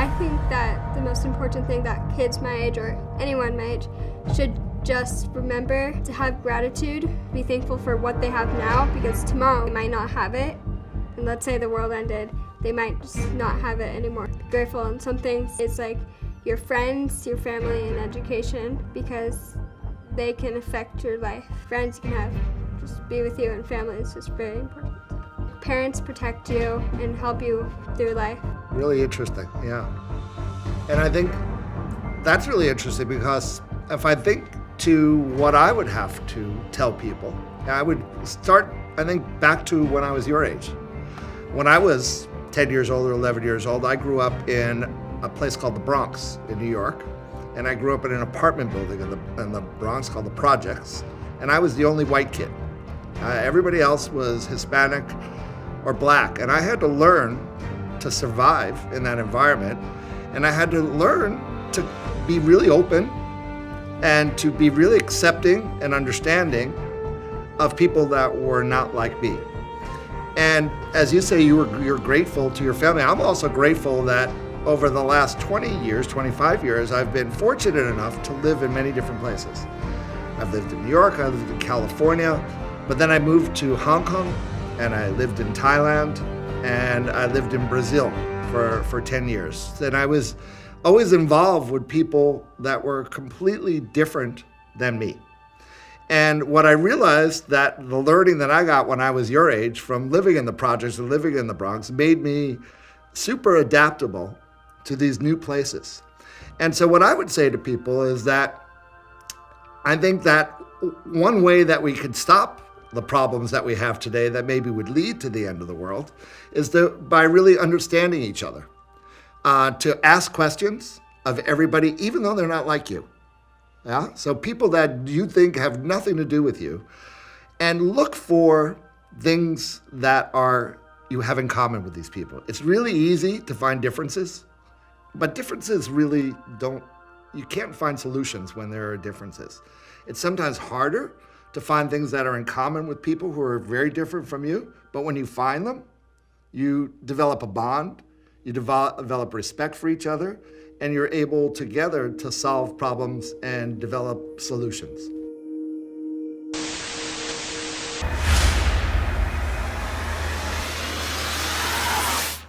I think that the most important thing that kids my age or anyone my age should just remember to have gratitude, be thankful for what they have now, because tomorrow they might not have it. And let's say the world ended, they might just not have it anymore. Be grateful on some things. It's like your friends, your family, and education, because they can affect your life. Friends can have just be with you, and family is just very important. Parents protect you and help you through life. Really interesting, yeah. And I think that's really interesting because if I think to what I would have to tell people, I would start, I think, back to when I was your age. When I was 10 years old or 11 years old, I grew up in a place called the Bronx in New York. And I grew up in an apartment building in the Bronx called the Projects. And I was the only white kid. Everybody else was Hispanic or black. And I had to learn to survive in that environment. And I had to learn to be really open and to be really accepting and understanding of people that were not like me. And as you say, you're grateful to your family. I'm also grateful that over the last 20 years, 25 years, I've been fortunate enough to live in many different places. I've lived in New York, I lived in California, but then I moved to Hong Kong, and I lived in Thailand, and I lived in Brazil for 10 years. And I was always involved with people that were completely different than me. And what I realized that the learning that I got when I was your age from living in the projects and living in the Bronx made me super adaptable to these new places. And so what I would say to people is that I think that one way that we could stop the problems that we have today that maybe would lead to the end of the world is by really understanding each other, to ask questions of everybody, even though they're not like you. Yeah? So people that you think have nothing to do with you, and look for things that you have in common with these people. It's really easy to find differences, but differences really you can't find solutions when there are differences. It's sometimes harder to find things that are in common with people who are very different from you, but when you find them, you develop a bond, you develop respect for each other, and you're able together to solve problems and develop solutions.